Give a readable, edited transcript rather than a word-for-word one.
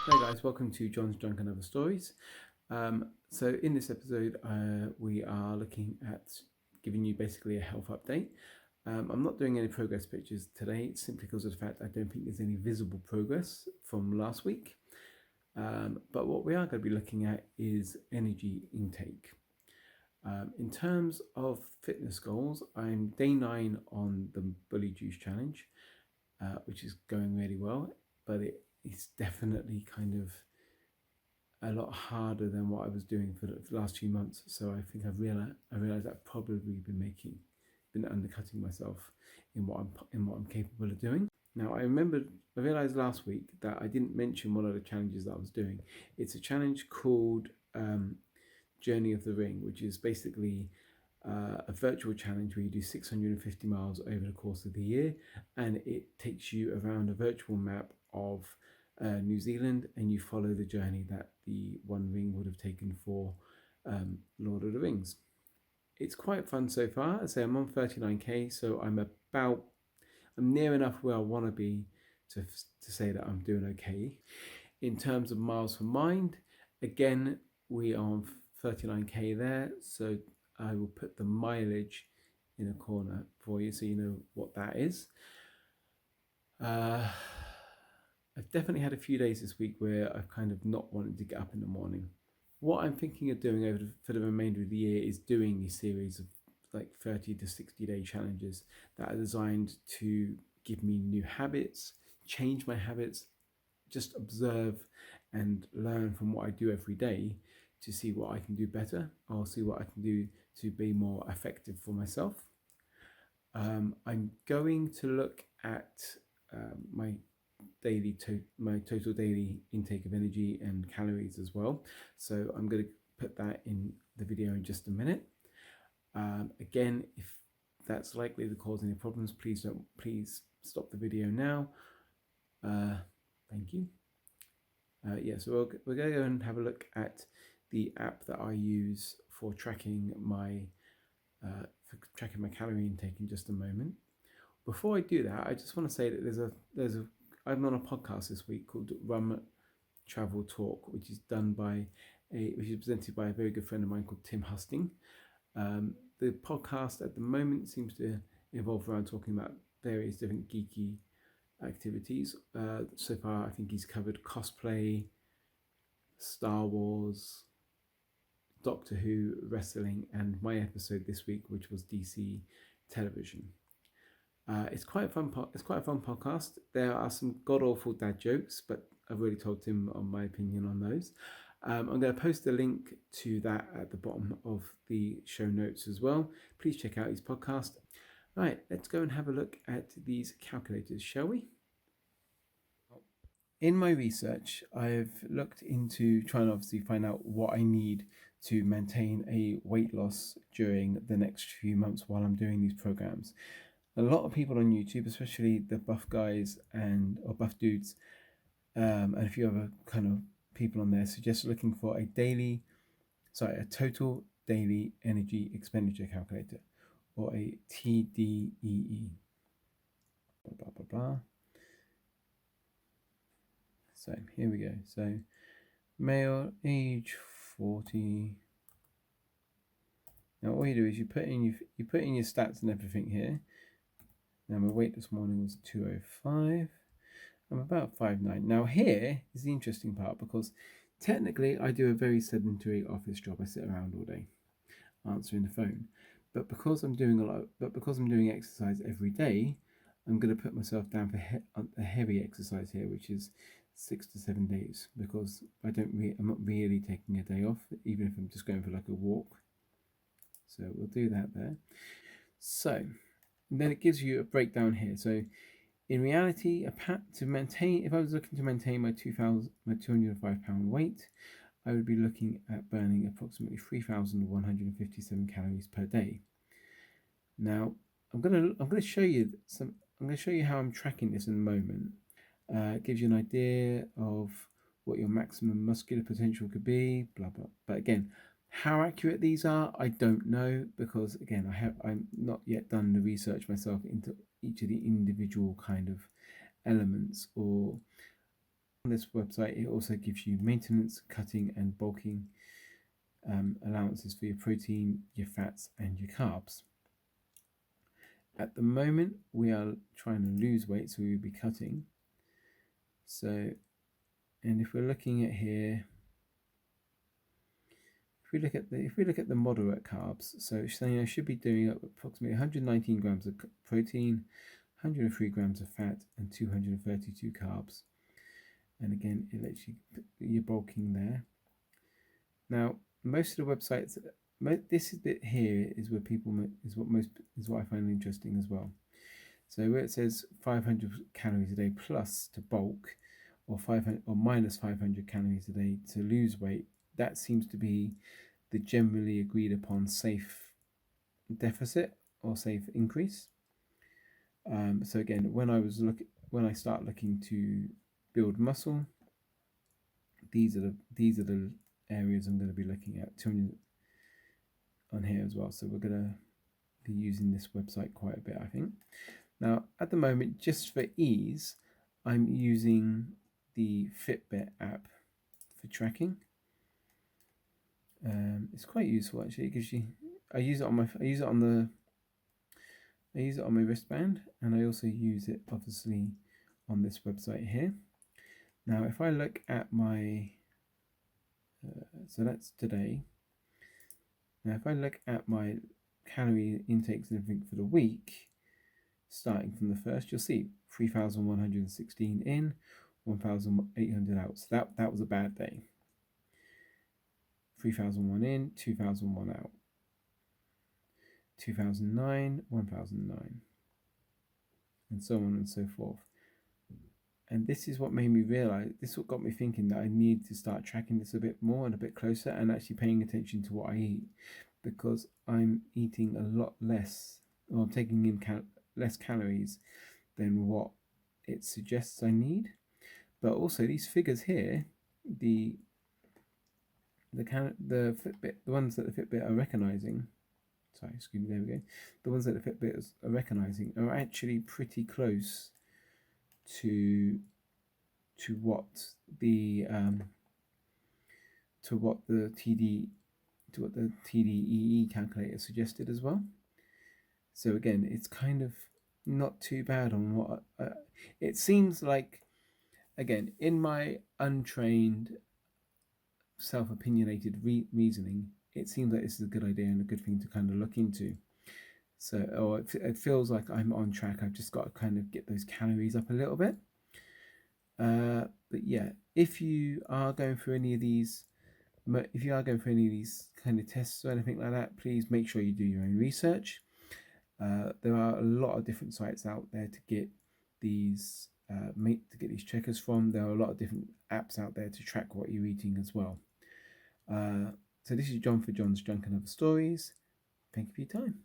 Hey guys, welcome to John's Junk and Other Stories. So in this episode, we are looking at giving you basically a health update. I'm not doing any progress pictures today, simply because of the fact I don't think there's any visible progress from last week. But what we are going to be looking at is energy intake. In terms of fitness goals, I'm day 9 on the Bully Juice Challenge, which is going really well, but it's definitely kind of a lot harder than what I was doing for the last few months. So I think I've realized I've probably been undercutting myself in what I'm capable of doing. Now I realized last week that I didn't mention one of the challenges that I was doing. It's a challenge called Journey of the Ring, which is basically a virtual challenge where you do 650 miles over the course of the year, and it takes you around a virtual map of New Zealand, and you follow the journey that the One Ring would have taken for Lord of the Rings. It's quite fun so far. I say I'm on 39k, so I'm near enough where I want to be to say that I'm doing okay. In terms of miles for mind, again we are on 39k there, so I will put the mileage in a corner for you so you know what that is. I've definitely had a few days this week where I've kind of not wanted to get up in the morning. What I'm thinking of doing for the remainder of the year is doing a series of like 30 to 60 day challenges that are designed to give me new habits, change my habits, just observe and learn from what I do every day to see what I can do better, or see what I can do to be more effective for myself. I'm going to look at my total daily intake of energy and calories as well. So I'm going to put that in the video in just a minute. Again, if that's likely to cause any problems, please stop the video now. Thank you. So we're going to go and have a look at the app that I use for tracking my calorie intake in just a moment. Before I do that, I just want to say that I'm on a podcast this week called Rum Travel Talk, which is presented by a very good friend of mine called Tim Husting. The podcast at the moment seems to evolve around talking about various different geeky activities. So far, I think he's covered cosplay, Star Wars, Doctor Who, wrestling, and my episode this week, which was DC television. It's quite a fun podcast. There are some god awful dad jokes, but I've already told Tim on my opinion on those. I'm going to post a link to that at the bottom of the show notes as well. Please check out his podcast. Right, let's go and have a look at these calculators, shall we? In my research, I've looked into trying to obviously find out what I need to maintain a weight loss during the next few months while I'm doing these programs. A lot of people on YouTube, especially the buff guys or buff dudes, and a few other kind of people on there, suggest looking for a total daily energy expenditure calculator, or a TDEE. Blah blah blah blah. So here we go. So male, age 40. Now all you do is you put in your stats and everything here. Now my weight this morning was 205. I'm about 5'9". Now here is the interesting part, because technically I do a very sedentary office job. I sit around all day answering the phone. But because I'm doing exercise every day, I'm going to put myself down for a heavy exercise here, which is 6 to 7 days, because I'm not really taking a day off, even if I'm just going for like a walk. So we'll do that there. So then it gives you a breakdown here. So in reality, if I was looking to maintain my 205 pound weight, I would be looking at burning approximately 3,157 calories per day. Now, I'm going to show you how I'm tracking this in a moment. It gives you an idea of what your maximum muscular potential could be, blah blah. But again, how accurate these are, I don't know, because again, I'm not yet done the research myself into each of the individual kind of elements or On this website, it also gives you maintenance, cutting, and bulking allowances for your protein, your fats, and your carbs. At the moment, we are trying to lose weight, so we will be cutting. So, and if we're looking at here, if we look at the moderate carbs, so saying I should be doing approximately 119 grams of protein, 103 grams of fat, and 232 carbs. And again, it lets you you're bulking there. Now, most of the websites, this bit here is where is what I find interesting as well. So where it says 500 calories a day plus to bulk, or 500 or minus 500 calories a day to lose weight, that seems to be the generally agreed upon safe deficit or safe increase. So again, when I start looking to build muscle, these are the areas I'm going to be looking at. 200 on here as well. So we're going to be using this website quite a bit, I think. Now, at the moment, just for ease, I'm using the Fitbit app for tracking. It's quite useful actually because I use it on my wristband, and I also use it obviously on this website here. Now, if I look at my so that's today. Now, if I look at my calorie intakes and everything for the week, starting from the first, you'll see 3,116 in, 1,800 out. So that was a bad day. 3,001 in, 2,001 out. 2009, 1,009, and so on and so forth. And this is what made me realize, this is what got me thinking that I need to start tracking this a bit more and a bit closer, and actually paying attention to what I eat, because I'm eating a lot less, or I'm taking in less calories than what it suggests I need. But also these figures here, the Fitbit, the ones that the Fitbit are recognizing, there we go. The ones that the Fitbit are recognizing are actually pretty close to what the TDEE calculator suggested as well. So again, it's kind of not too bad on what it seems like. Again, in my untrained, self-opinionated reasoning, it seems like this is a good idea and a good thing to kind of look into. So, it feels like I'm on track. I've just got to kind of get those calories up a little bit. But yeah, if you are going through any of these, kind of tests or anything like that, please make sure you do your own research. There are a lot of different sites out there to get these checkers from. There are a lot of different apps out there to track what you're eating as well. So this is John for John's Junk and Other Stories. Thank you for your time.